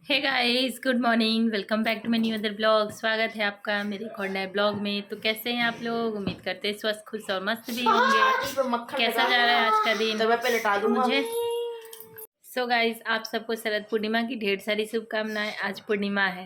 Hey guys, good morning. Welcome back to my new other blog. स्वागत है आपका मेरे एक और नए ब्लॉग में। तो कैसे हैं आप लोग? उम्मीद करते हैं स्वस्थ, खुश और मस्त भी होंगे। कैसा जा रहा है आज का दिन? तो मैं पहले लटा दूंगा मुझे सो गाइस, आप सबको शरद पूर्णिमा की ढेर सारी शुभकामनाएं। आज पूर्णिमा है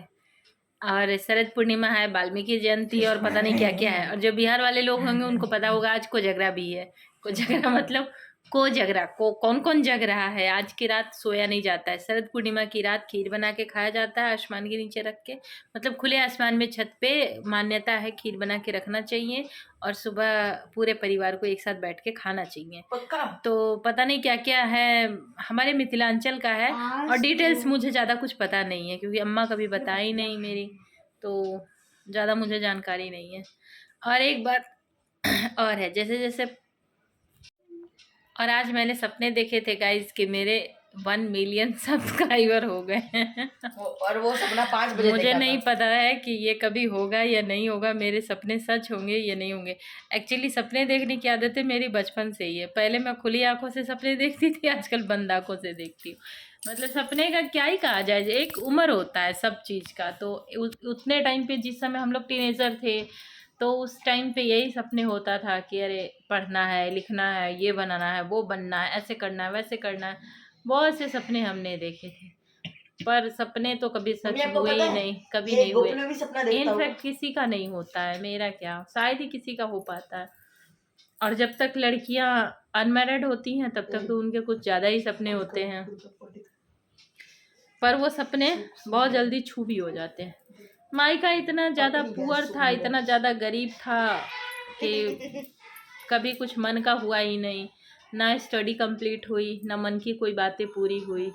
और शरद पूर्णिमा है, वाल्मीकि जयंती और पता नहीं क्या क्या है। और जो बिहार वाले लोग होंगे उनको पता होगा आज कोजगरा भी है। कोजगरा मतलब कोजगरा को कौन कौन जग रहा है। आज की रात सोया नहीं जाता है। शरद पूर्णिमा की रात खीर बना के खाया जाता है आसमान के नीचे रख के, मतलब खुले आसमान में छत पे। मान्यता है खीर बना के रखना चाहिए और सुबह पूरे परिवार को एक साथ बैठ के खाना चाहिए। पक्का। तो पता नहीं क्या क्या है, हमारे मिथिलांचल का है और डिटेल्स मुझे ज़्यादा कुछ पता नहीं है क्योंकि अम्मा कभी बताई नहीं मेरी, तो ज़्यादा मुझे जानकारी नहीं है। और एक बात और है, जैसे जैसे और आज मैंने सपने देखे थे गाइज कि मेरे 1 मिलियन सब्सक्राइबर हो गए हैं। और वो सपना 5 बजे मुझे देखा नहीं था। पता है कि ये कभी होगा या नहीं होगा, मेरे सपने सच होंगे या नहीं होंगे। एक्चुअली सपने देखने की आदत है मेरी बचपन से ही है। पहले मैं खुली आंखों से सपने देखती थी, आजकल बंद आंखों से देखती हूँ। मतलब सपने का क्या ही कहा जाए, एक उम्र होता है सब चीज़ का। तो उतने टाइम पे जिस समय हम लोग टीनेजर थे तो उस टाइम पे यही सपने होता था कि अरे पढ़ना है, लिखना है, ये बनाना है, वो बनना है, ऐसे करना है, वैसे करना है। बहुत से सपने हमने देखे थे पर सपने तो कभी सच हुए ही नहीं, कभी नहीं हुए। गोपी भी सपना देखता होगा। इनफैक्ट किसी का नहीं होता है, मेरा क्या, शायद ही किसी का हो पाता है। और जब तक लड़कियां अनमैरिड होती हैं तब तक तो उनके कुछ ज़्यादा ही सपने होते हैं, पर वो सपने बहुत जल्दी छू भी हो जाते हैं। मायका इतना ज़्यादा पुअर था, इतना ज़्यादा गरीब था कि कभी कुछ मन का हुआ ही नहीं। ना स्टडी कंप्लीट हुई, ना मन की कोई बातें पूरी हुई,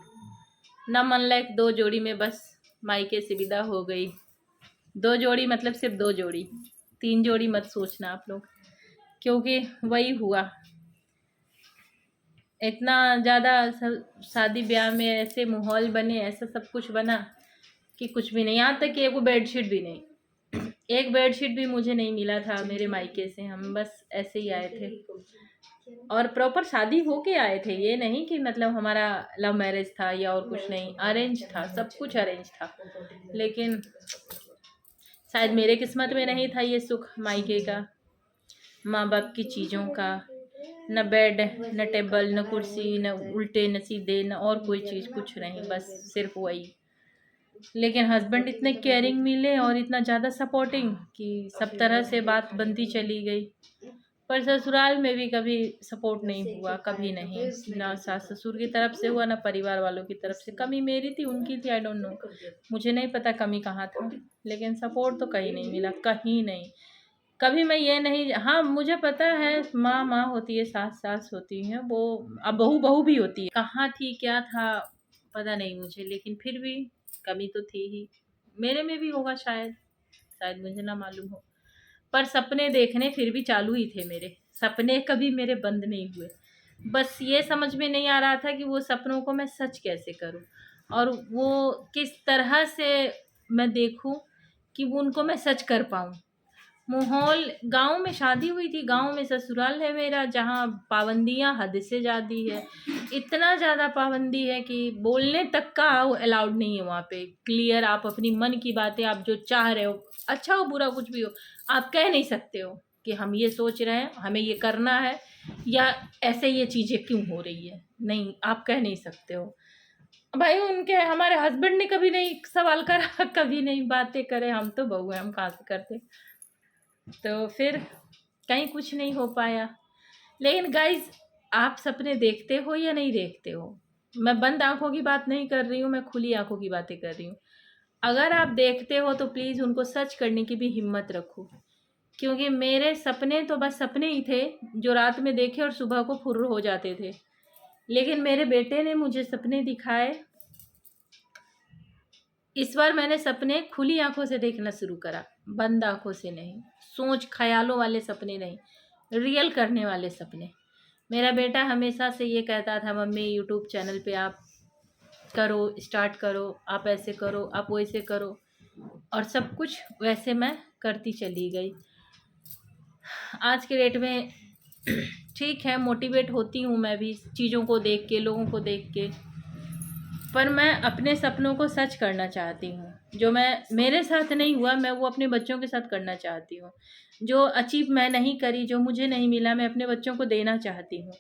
ना मन लायक 2 जोड़ी में बस मायके से विदा हो गई। 2 जोड़ी मतलब सिर्फ 2 जोड़ी, 3 जोड़ी मत सोचना आप लोग, क्योंकि वही हुआ। इतना ज़्यादा शादी ब्याह में ऐसे माहौल बने, ऐसा सब कुछ बना कि कुछ भी नहीं। यहाँ तक कि एगो बेडशीट भी नहीं, एक बेडशीट भी मुझे नहीं मिला था मेरे मायके से। हम बस ऐसे ही आए थे और प्रॉपर शादी होके आए थे। ये नहीं कि मतलब हमारा लव मैरिज था या और कुछ नहीं, अरेंज था, सब कुछ अरेंज था। लेकिन शायद मेरे किस्मत में नहीं था ये सुख मायके का, माँ बाप की चीज़ों का। न बेड, न टेबल, न कुर्सी, न उल्टे न सीधे, न और कोई चीज़, कुछ नहीं, बस सिर्फ वही। लेकिन हस्बैंड इतने केयरिंग मिले और इतना ज़्यादा सपोर्टिंग कि सब तरह से बात बनती चली गई। पर ससुराल में भी कभी सपोर्ट नहीं हुआ, कभी नहीं। ना सास ससुर की तरफ से हुआ, ना परिवार वालों की तरफ से। कमी मेरी थी, उनकी थी, आई डोंट नो, मुझे नहीं पता कमी कहाँ था। लेकिन सपोर्ट तो कहीं नहीं मिला, कहीं नहीं। कभी मैं ये नहीं, हाँ मुझे पता है माँ माँ होती है, सास सास होती है, वो अब बहू बहू भी होती है। कहाँ थी, क्या था, पता नहीं मुझे, लेकिन फिर भी कमी तो थी ही। मेरे में भी होगा शायद, शायद मुझे ना मालूम हो। पर सपने देखने फिर भी चालू ही थे मेरे। सपने कभी मेरे बंद नहीं हुए। बस ये समझ में नहीं आ रहा था कि वो सपनों को मैं सच कैसे करूं और वो किस तरह से मैं देखूं कि वो उनको मैं सच कर पाऊं। माहौल, गांव में शादी हुई थी, गांव में ससुराल है मेरा, जहां पाबंदियां हद से ज़्यादा है। इतना ज़्यादा पाबंदी है कि बोलने तक का अलाउड नहीं है वहाँ पे। क्लियर आप अपनी मन की बातें, आप जो चाह रहे हो, अच्छा हो बुरा कुछ भी हो, आप कह नहीं सकते हो कि हम ये सोच रहे हैं, हमें ये करना है, या ऐसे ये चीज़ें क्यों हो रही है। नहीं, आप कह नहीं सकते हो भाई। उनके हमारे हस्बैंड ने कभी नहीं सवाल करा, कभी नहीं बातें करे। हम तो बहू हैं, हम कहाँ से करते। तो फिर कहीं कुछ नहीं हो पाया। लेकिन गाइज, आप सपने देखते हो या नहीं देखते हो? मैं बंद आंखों की बात नहीं कर रही हूँ, मैं खुली आंखों की बातें कर रही हूँ। अगर आप देखते हो तो प्लीज़ उनको सच करने की भी हिम्मत रखो, क्योंकि मेरे सपने तो बस सपने ही थे जो रात में देखे और सुबह को फुर्र हो जाते थे। लेकिन मेरे बेटे ने मुझे सपने दिखाए। इस बार मैंने सपने खुली आंखों से देखना शुरू करा, बंद आंखों से नहीं। सोच ख्यालों वाले सपने नहीं, रियल करने वाले सपने। मेरा बेटा हमेशा से ये कहता था, मम्मी यूट्यूब चैनल पे आप करो, स्टार्ट करो, आप ऐसे करो, आप वैसे करो। और सब कुछ वैसे मैं करती चली गई। आज के डेट में ठीक है, मोटिवेट होती हूँ मैं भी चीज़ों को देख के, लोगों को देख के। पर मैं अपने सपनों को सच करना चाहती हूँ। जो मैं मेरे साथ नहीं हुआ, मैं वो अपने बच्चों के साथ करना चाहती हूँ। जो अचीव मैं नहीं करी, जो मुझे नहीं मिला, मैं अपने बच्चों को देना चाहती हूँ।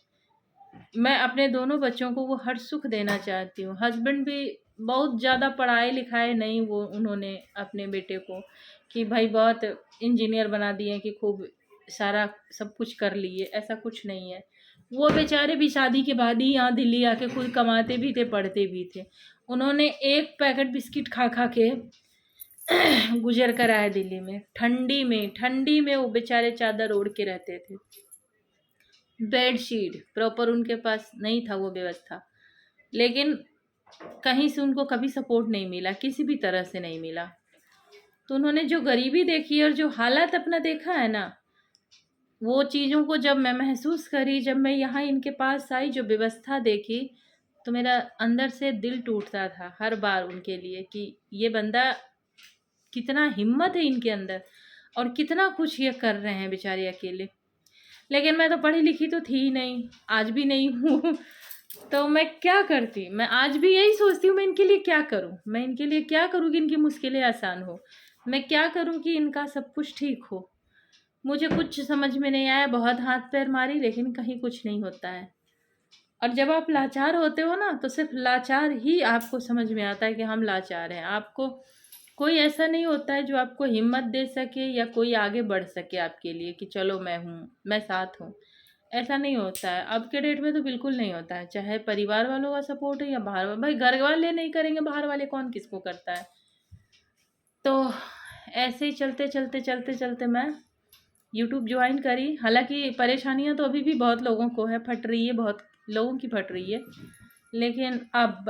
मैं अपने दोनों बच्चों को वो हर सुख देना चाहती हूँ। हस्बैंड भी बहुत ज़्यादा पढ़ाए लिखाए नहीं, वो उन्होंने अपने बेटे को कि भाई बहुत इंजीनियर बना दिए कि खूब सारा सब कुछ कर लिए, ऐसा कुछ नहीं है। वो बेचारे भी शादी के बाद ही यहाँ दिल्ली आके खुद कमाते भी थे, पढ़ते भी थे। उन्होंने एक पैकेट बिस्किट खा खा के गुजर कर आए दिल्ली में। ठंडी में वो बेचारे चादर ओढ़ के रहते थे। बेडशीट प्रॉपर उनके पास नहीं था वो व्यवस्था, लेकिन कहीं से उनको कभी सपोर्ट नहीं मिला, किसी भी तरह से नहीं मिला। तो उन्होंने जो गरीबी देखी और जो हालात अपना देखा है ना, वो चीज़ों को जब मैं महसूस करी, जब मैं यहाँ इनके पास आई, जो व्यवस्था देखी, तो मेरा अंदर से दिल टूटता था हर बार उनके लिए कि ये बंदा, कितना हिम्मत है इनके अंदर और कितना कुछ ये कर रहे हैं बेचारे अकेले। लेकिन मैं तो पढ़ी लिखी तो थी ही नहीं, आज भी नहीं हूँ। तो मैं क्या करती, मैं आज भी यही सोचती हूँ मैं इनके लिए क्या करूँ, मैं इनके लिए क्या करूँ कि इनकी मुश्किलें आसान हो, मैं क्या करूँ कि इनका सब कुछ ठीक हो। मुझे कुछ समझ में नहीं आया, बहुत हाथ पैर मारी, लेकिन कहीं कुछ नहीं होता है। और जब आप लाचार होते हो ना, तो सिर्फ लाचार ही आपको समझ में आता है कि हम लाचार हैं। आपको कोई ऐसा नहीं होता है जो आपको हिम्मत दे सके या कोई आगे बढ़ सके आपके लिए कि चलो मैं हूँ, मैं साथ हूँ। ऐसा नहीं होता है, अब के डेट में तो बिल्कुल नहीं होता है। चाहे परिवार वालों का सपोर्ट है या बाहर भाई घर वाले नहीं करेंगे, बाहर वाले कौन किसको करता है। तो ऐसे ही चलते मैं यूट्यूब ज्वाइन करी। हालांकि परेशानियां तो अभी भी बहुत लोगों को है, फट रही है, बहुत लोगों की फट रही है। लेकिन अब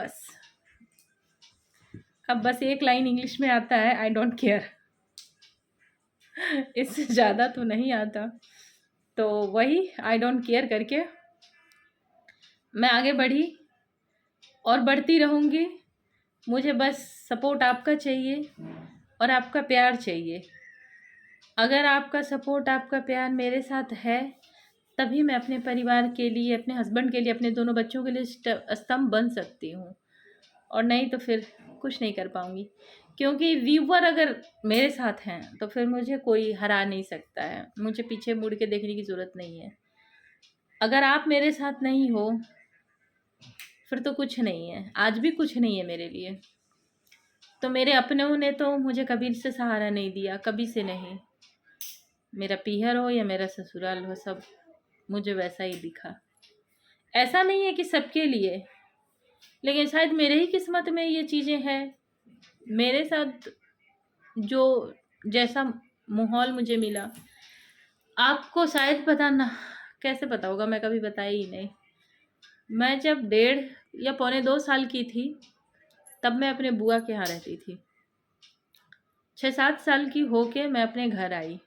बस एक लाइन इंग्लिश में आता है, आई डोंट केयर। इससे ज़्यादा तो नहीं आता। तो वही आई डोंट केयर करके मैं आगे बढ़ी और बढ़ती रहूँगी। मुझे बस सपोर्ट आपका चाहिए और आपका प्यार चाहिए। अगर आपका सपोर्ट, आपका प्यार मेरे साथ है, तभी मैं अपने परिवार के लिए, अपने हस्बैंड के लिए, अपने दोनों बच्चों के लिए स्तंभ बन सकती हूँ। और नहीं तो फिर कुछ नहीं कर पाऊँगी। क्योंकि व्यूवर अगर मेरे साथ हैं तो फिर मुझे कोई हरा नहीं सकता है। मुझे पीछे मुड़ के देखने की ज़रूरत नहीं है। अगर आप मेरे साथ नहीं हो फिर तो कुछ नहीं है, आज भी कुछ नहीं है मेरे लिए। तो मेरे अपनों ने तो मुझे कभी से सहारा नहीं दिया, कभी से नहीं। मेरा पीहर हो या मेरा ससुराल हो, सब मुझे वैसा ही दिखा। ऐसा नहीं है कि सबके लिए, लेकिन शायद मेरे ही किस्मत में ये चीज़ें हैं। मेरे साथ जो जैसा माहौल मुझे मिला, आपको शायद पता ना, कैसे पता होगा, मैं कभी बताई ही नहीं। मैं जब 1.5 या पौने 2 साल की थी, तब मैं अपने बुआ के यहाँ रहती थी। 6-7 साल की होके मैं अपने घर आई।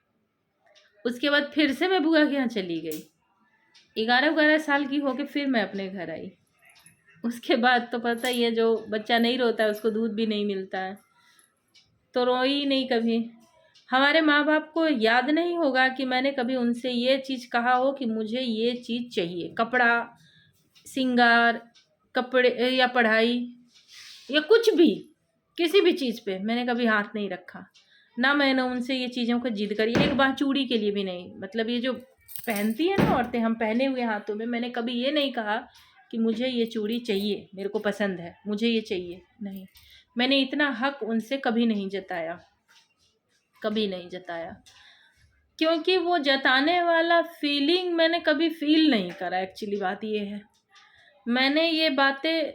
उसके बाद फिर से मैं बुआ के यहाँ चली गई। 11-12 साल की होके फिर मैं अपने घर आई। उसके बाद तो पता ही है, जो बच्चा नहीं रोता है उसको दूध भी नहीं मिलता है। तो रोई नहीं कभी। हमारे माँ बाप को याद नहीं होगा कि मैंने कभी उनसे ये चीज़ कहा हो कि मुझे ये चीज़ चाहिए, कपड़ा, सिंगार, कपड़े या पढ़ाई या कुछ भी, किसी भी चीज़ पे मैंने कभी हाथ नहीं रखा। ना मैंने उनसे ये चीज़ों को जिद करी, एक बार चूड़ी के लिए भी नहीं। मतलब ये जो पहनती है ना औरतें, हम पहने हुए हाथों में, मैंने कभी ये नहीं कहा कि मुझे ये चूड़ी चाहिए, मेरे को पसंद है, मुझे ये चाहिए। नहीं, मैंने इतना हक उनसे कभी नहीं जताया, कभी नहीं जताया। क्योंकि वो जताने वाला फीलिंग मैंने कभी फील नहीं करा। एक्चुअली बात ये है, मैंने ये बातें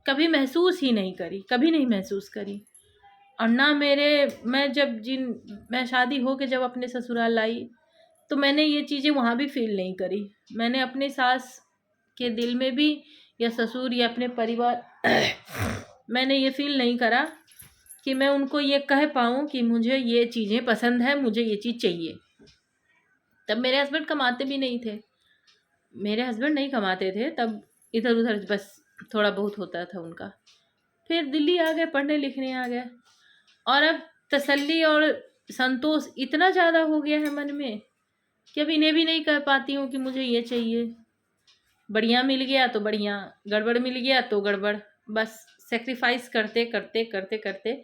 कभी महसूस ही नहीं करी, कभी नहीं महसूस करी। और ना मैं शादी हो के जब अपने ससुराल आई, तो मैंने ये चीज़ें वहाँ भी फील नहीं करी। मैंने अपने सास के दिल में भी, या ससुर या अपने परिवार मैंने ये फील नहीं करा कि मैं उनको ये कह पाऊँ कि मुझे ये चीज़ें पसंद है, मुझे ये चीज़ चाहिए। तब मेरे हस्बैंड कमाते भी नहीं थे, मेरे हस्बैंड नहीं कमाते थे तब, इधर उधर बस थोड़ा बहुत होता था उनका। फिर दिल्ली आ गए, पढ़ने लिखने आ गए, और अब तसल्ली और संतोष इतना ज़्यादा हो गया है मन में कि अब इन्हें भी नहीं कह पाती हूँ कि मुझे ये चाहिए। बढ़िया मिल गया तो बढ़िया, गड़बड़ मिल गया तो गड़बड़, बस सेक्रीफाइस करते करते करते करते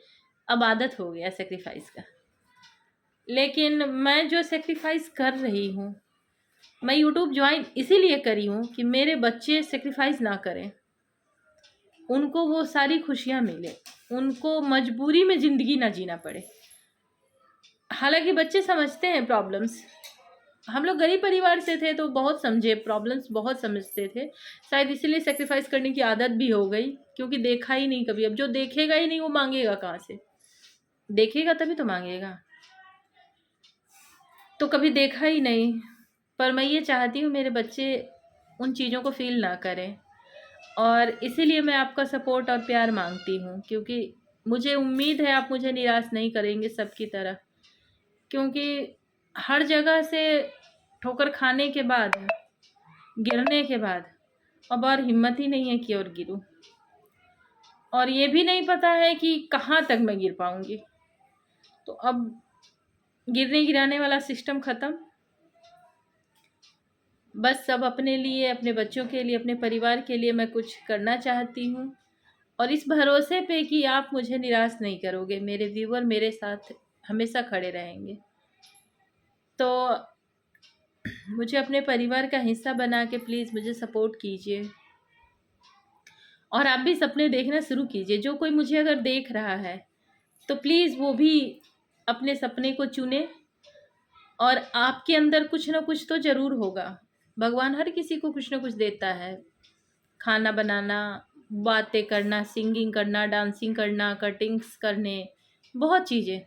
अब आदत हो गया सेक्रीफाइस का। लेकिन मैं जो सेक्रीफाइस कर रही हूँ, मैं यूट्यूब ज्वाइन इसीलिए करी हूँ कि मेरे बच्चे सेक्रीफाइस ना करें, उनको वो सारी खुशियाँ मिले, उनको मजबूरी में ज़िंदगी ना जीना पड़े। हालांकि बच्चे समझते हैं प्रॉब्लम्स, हम लोग गरीब परिवार से थे तो बहुत समझे, प्रॉब्लम्स बहुत समझते थे, शायद इसीलिए सेक्रीफाइस करने की आदत भी हो गई, क्योंकि देखा ही नहीं कभी। अब जो देखेगा ही नहीं वो मांगेगा कहाँ से? देखेगा तभी तो मांगेगा, तो कभी देखा ही नहीं। पर मैं ये चाहती हूँ मेरे बच्चे उन चीज़ों को फील ना करें, और इसीलिए मैं आपका सपोर्ट और प्यार मांगती हूँ, क्योंकि मुझे उम्मीद है आप मुझे निराश नहीं करेंगे सबकी तरह। क्योंकि हर जगह से ठोकर खाने के बाद, गिरने के बाद अब और हिम्मत ही नहीं है कि और गिरूं, और ये भी नहीं पता है कि कहाँ तक मैं गिर पाऊंगी। तो अब गिरने गिराने वाला सिस्टम ख़त्म। बस सब अपने लिए, अपने बच्चों के लिए, अपने परिवार के लिए मैं कुछ करना चाहती हूँ, और इस भरोसे पे कि आप मुझे निराश नहीं करोगे, मेरे व्यूअर मेरे साथ हमेशा खड़े रहेंगे। तो मुझे अपने परिवार का हिस्सा बना के प्लीज़ मुझे सपोर्ट कीजिए, और आप भी सपने देखना शुरू कीजिए। जो कोई मुझे अगर देख रहा है तो प्लीज़ वो भी अपने सपने को चुने, और आपके अंदर कुछ ना कुछ तो ज़रूर होगा। भगवान हर किसी को कुछ ना कुछ देता है, खाना बनाना, बातें करना, सिंगिंग करना, डांसिंग करना, कटिंग्स करने, बहुत चीज़ें।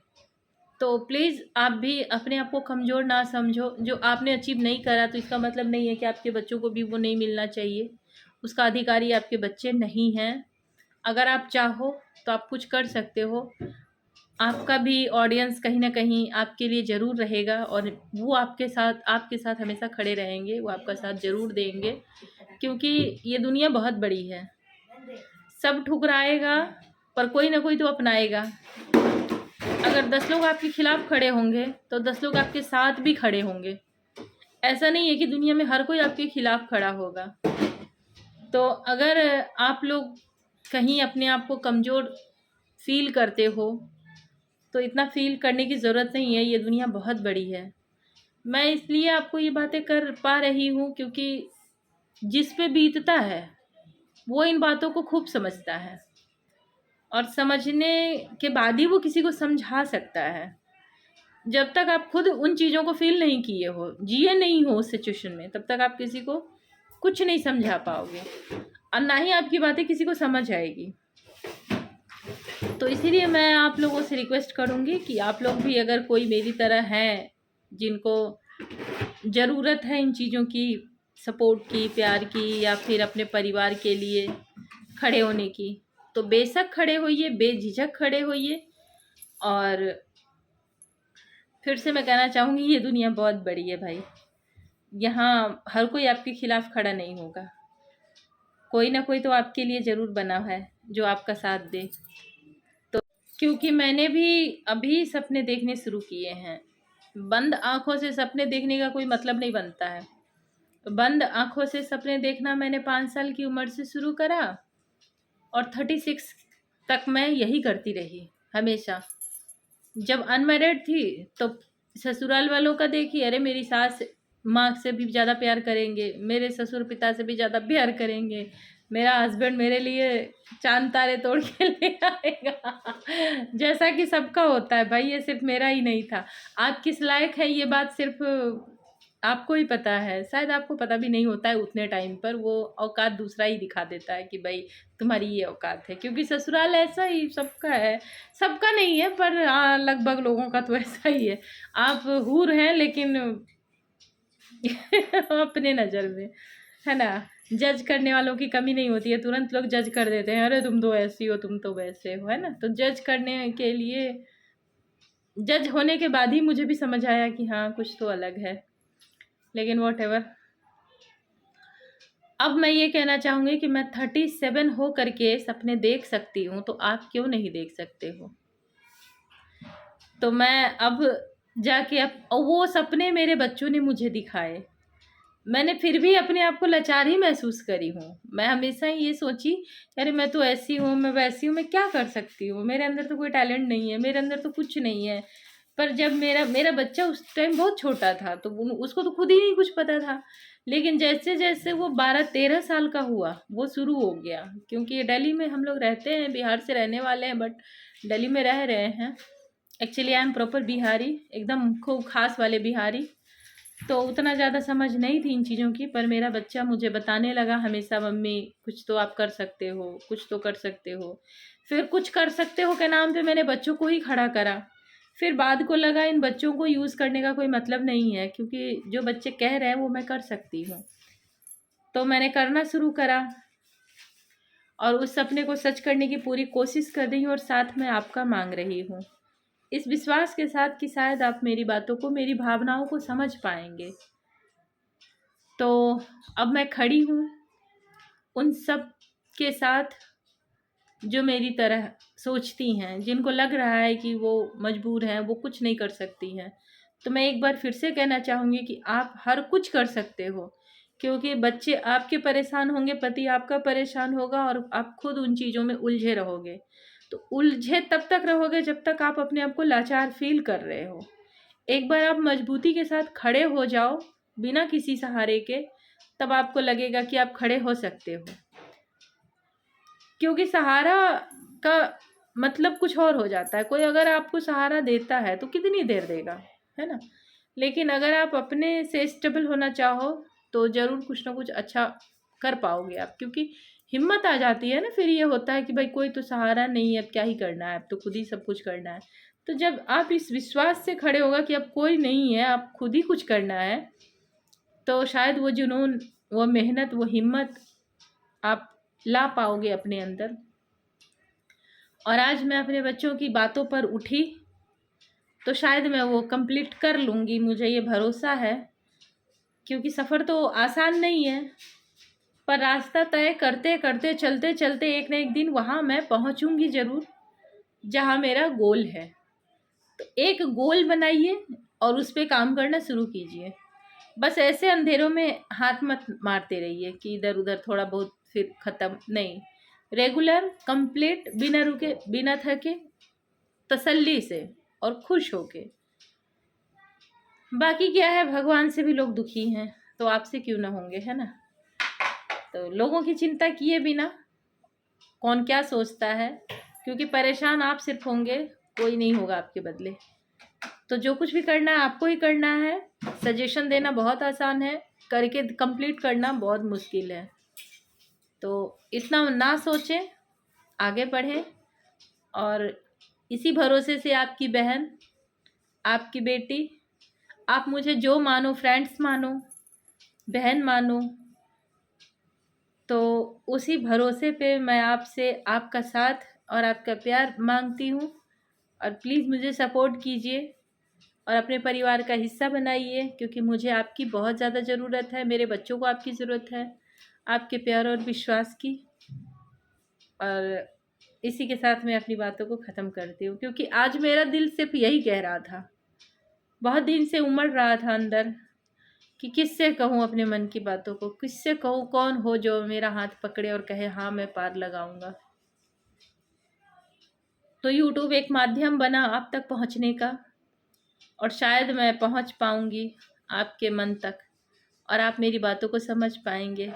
तो प्लीज़ आप भी अपने आप को कमज़ोर ना समझो। जो आपने अचीव नहीं करा तो इसका मतलब नहीं है कि आपके बच्चों को भी वो नहीं मिलना चाहिए। उसका अधिकारी आपके बच्चे नहीं हैं। अगर आप चाहो तो आप कुछ कर सकते हो। आपका भी ऑडियंस कहीं ना कहीं आपके लिए ज़रूर रहेगा, और वो आपके साथ हमेशा खड़े रहेंगे, वो आपका साथ ज़रूर देंगे, क्योंकि ये दुनिया बहुत बड़ी है। सब ठुकराएगा पर कोई ना कोई तो अपनाएगा। अगर 10 लोग आपके खिलाफ खड़े होंगे तो 10 लोग आपके साथ भी खड़े होंगे। ऐसा नहीं है कि दुनिया में हर कोई आपके खिलाफ खड़ा होगा। तो अगर आप लोग कहीं अपने आप को कमज़ोर फील करते हो तो इतना फील करने की ज़रूरत नहीं है, ये दुनिया बहुत बड़ी है। मैं इसलिए आपको ये बातें कर पा रही हूँ क्योंकि जिस पे बीतता है वो इन बातों को खूब समझता है, और समझने के बाद ही वो किसी को समझा सकता है। जब तक आप खुद उन चीज़ों को फील नहीं किए हो, जिए नहीं हो उस सिचुएशन में, तब तक आप किसी को कुछ नहीं समझा पाओगे, और ना ही आपकी बातें किसी को समझ आएगी। तो इसीलिए मैं आप लोगों से रिक्वेस्ट करूँगी कि आप लोग भी अगर कोई मेरी तरह हैं जिनको ज़रूरत है इन चीज़ों की, सपोर्ट की, प्यार की, या फिर अपने परिवार के लिए खड़े होने की, तो बेशक खड़े होइए, बेझिझक खड़े होइए। और फिर से मैं कहना चाहूँगी ये दुनिया बहुत बड़ी है भाई, यहाँ हर कोई आपके खिलाफ खड़ा नहीं होगा। कोई ना कोई तो आपके लिए ज़रूर बना है जो आपका साथ दे। तो क्योंकि मैंने भी अभी सपने देखने शुरू किए हैं। बंद आँखों से सपने देखने का कोई मतलब नहीं बनता है। बंद आँखों से सपने देखना मैंने 5 साल की उम्र से शुरू करा, और 36 तक मैं यही करती रही हमेशा। जब अनमैरिड थी तो ससुराल वालों का देखी, अरे मेरी सास माँ से भी ज़्यादा प्यार करेंगे, मेरे ससुर पिता से भी ज़्यादा प्यार करेंगे, मेरा हस्बैंड मेरे लिए चांद तारे तोड़ के ले आएगा। जैसा कि सबका होता है भाई, ये सिर्फ मेरा ही नहीं था। आप किस लायक है ये बात सिर्फ आपको ही पता है, शायद आपको पता भी नहीं होता है उतने टाइम पर। वो औकात दूसरा ही दिखा देता है कि भाई तुम्हारी ये औकात है, क्योंकि ससुराल ऐसा ही सबका है। सबका नहीं है पर हाँ, लगभग लोगों का तो ऐसा ही है। आप हूर हैं लेकिन अपने नज़र में, है ना, जज करने वालों की कमी नहीं होती है। तुरंत लोग जज कर देते हैं, अरे तुम तो ऐसी हो, तुम तो वैसे हो, है ना। तो जज करने के लिए, जज होने के बाद ही मुझे भी समझ आया कि हाँ कुछ तो अलग है। लेकिन वॉट एवर, अब मैं ये कहना चाहूँगी कि मैं 37 हो करके सपने देख सकती हूँ, तो आप क्यों नहीं देख सकते हो। तो मैं अब जाके, अब वो सपने मेरे बच्चों ने मुझे दिखाए, मैंने फिर भी अपने आप को लाचार ही महसूस करी हूँ। मैं हमेशा ही ये सोची, अरे मैं तो ऐसी हूँ, मैं वैसी हूँ, मैं क्या कर सकती हूँ, मेरे अंदर तो कोई टैलेंट नहीं है, मेरे अंदर तो कुछ नहीं है। पर जब मेरा मेरा बच्चा उस टाइम बहुत छोटा था, तो उसको तो खुद ही नहीं कुछ पता था। लेकिन जैसे जैसे वो 12-13 साल का हुआ, वो शुरू हो गया। क्योंकि दिल्ली में हम लोग रहते हैं, बिहार से रहने वाले हैं, बट दिल्ली में रह रहे हैं। Actually I am proper Bihari, एकदम खूब खास वाले बिहारी। तो उतना ज़्यादा समझ नहीं थी इन चीज़ों की, पर मेरा बच्चा मुझे बताने लगा हमेशा, मम्मी कुछ तो आप कर सकते हो, कुछ तो कर सकते हो। फिर कुछ कर सकते हो के नाम पे मैंने बच्चों को ही खड़ा करा। फिर बाद को लगा इन बच्चों को यूज़ करने का कोई मतलब नहीं है, क्योंकि जो बच्चे कह रहे हैं वो मैं कर सकती हूँ। तो मैंने करना शुरू करा और उस सपने को सच करने की पूरी कोशिश कर रही हूँ, और साथ में आपका मांग रही हूँ, इस विश्वास के साथ कि शायद आप मेरी बातों को, मेरी भावनाओं को समझ पाएंगे। तो अब मैं खड़ी हूँ उन सब के साथ जो मेरी तरह सोचती हैं, जिनको लग रहा है कि वो मजबूर हैं, वो कुछ नहीं कर सकती हैं। तो मैं एक बार फिर से कहना चाहूँगी कि आप हर कुछ कर सकते हो, क्योंकि बच्चे आपके परेशान होंगे, पति आपका परेशान होगा, और आप खुद उन चीज़ों में उलझे रहोगे। तो उलझे तब तक रहोगे जब तक आप अपने आप को लाचार फील कर रहे हो। एक बार आप मजबूती के साथ खड़े हो जाओ बिना किसी सहारे के, तब आपको लगेगा कि आप खड़े हो सकते हो। क्योंकि सहारा का मतलब कुछ और हो जाता है। कोई अगर आपको सहारा देता है तो कितनी देर देगा, है ना? लेकिन अगर आप अपने से स्टेबल होना चाहो तो ज़रूर कुछ ना कुछ अच्छा कर पाओगे आप, क्योंकि हिम्मत आ जाती है ना। फिर ये होता है कि भाई कोई तो सहारा नहीं है, अब क्या ही करना है, अब तो खुद ही सब कुछ करना है। तो जब आप इस विश्वास से खड़े होगा कि अब कोई नहीं है, आप खुद ही कुछ करना है, तो शायद वो जुनून, वो मेहनत, वो हिम्मत आप ला पाओगे अपने अंदर। और आज मैं अपने बच्चों की बातों पर उठी तो शायद मैं वो कंप्लीट कर लूँगी, मुझे ये भरोसा है। क्योंकि सफ़र तो आसान नहीं है, पर रास्ता तय करते करते, चलते चलते एक ना एक दिन वहाँ मैं पहुँचूँगी ज़रूर, जहाँ मेरा गोल है। तो एक गोल बनाइए और उस पे काम करना शुरू कीजिए। बस ऐसे अंधेरों में हाथ मत मारते रहिए कि इधर उधर थोड़ा बहुत फिर ख़त्म, नहीं। रेगुलर, कंप्लीट, बिना रुके, बिना थके, तसल्ली से और खुश होके। बाकी क्या है, भगवान से भी लोग दुखी हैं, तो आपसे क्यों ना होंगे, है ना? तो लोगों की चिंता किए बिना कौन क्या सोचता है, क्योंकि परेशान आप सिर्फ होंगे, कोई नहीं होगा आपके बदले। तो जो कुछ भी करना है आपको ही करना है। सजेशन देना बहुत आसान है, करके कंप्लीट करना बहुत मुश्किल है। तो इतना ना सोचें, आगे बढ़ें। और इसी भरोसे से आपकी बहन, आपकी बेटी, आप मुझे जो मानो, फ्रेंड्स मानो, बहन मानो, तो उसी भरोसे पे मैं आपसे आपका साथ और आपका प्यार मांगती हूँ। और प्लीज़ मुझे सपोर्ट कीजिए और अपने परिवार का हिस्सा बनाइए, क्योंकि मुझे आपकी बहुत ज़्यादा ज़रूरत है, मेरे बच्चों को आपकी ज़रूरत है, आपके प्यार और विश्वास की। और इसी के साथ मैं अपनी बातों को ख़त्म करती हूँ, क्योंकि आज मेरा दिल सिर्फ यही कह रहा था, बहुत दिन से उमड़ रहा था अंदर कि किससे कहूँ अपने मन की बातों को, किससे कहूँ, कौन हो जो मेरा हाथ पकड़े और कहे हाँ मैं पार लगाऊंगा। तो यूट्यूब एक माध्यम बना आप तक पहुँचने का, और शायद मैं पहुँच पाऊँगी आपके मन तक और आप मेरी बातों को समझ पाएंगे।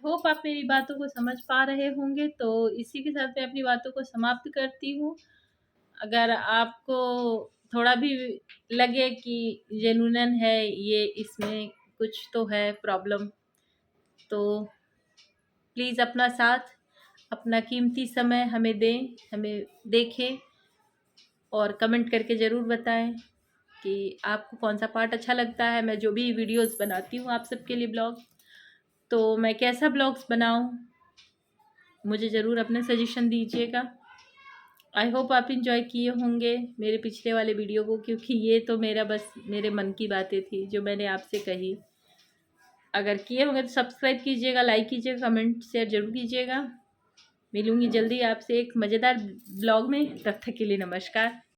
होप आप मेरी बातों को समझ पा रहे होंगे। तो इसी के साथ मैं अपनी बातों को समाप्त करती हूँ। अगर आपको थोड़ा भी लगे कि जेन्युइन है ये, इसमें कुछ तो है प्रॉब्लम, तो प्लीज़ अपना साथ, अपना कीमती समय हमें दें, हमें देखें, और कमेंट करके ज़रूर बताएं कि आपको कौन सा पार्ट अच्छा लगता है। मैं जो भी वीडियोस बनाती हूँ आप सबके लिए ब्लॉग, तो मैं कैसा ब्लॉग्स बनाऊँ, मुझे ज़रूर अपने सजेशन दीजिएगा। आई होप आप इंजॉय किए होंगे मेरे पिछले वाले वीडियो को, क्योंकि ये तो मेरा बस मेरे मन की बातें थी जो मैंने आपसे कही। अगर किए होंगे तो सब्सक्राइब कीजिएगा, लाइक कीजिएगा, कमेंट शेयर ज़रूर कीजिएगा। मिलूँगी जल्दी आपसे एक मज़ेदार ब्लॉग में, तब तक के लिए नमस्कार।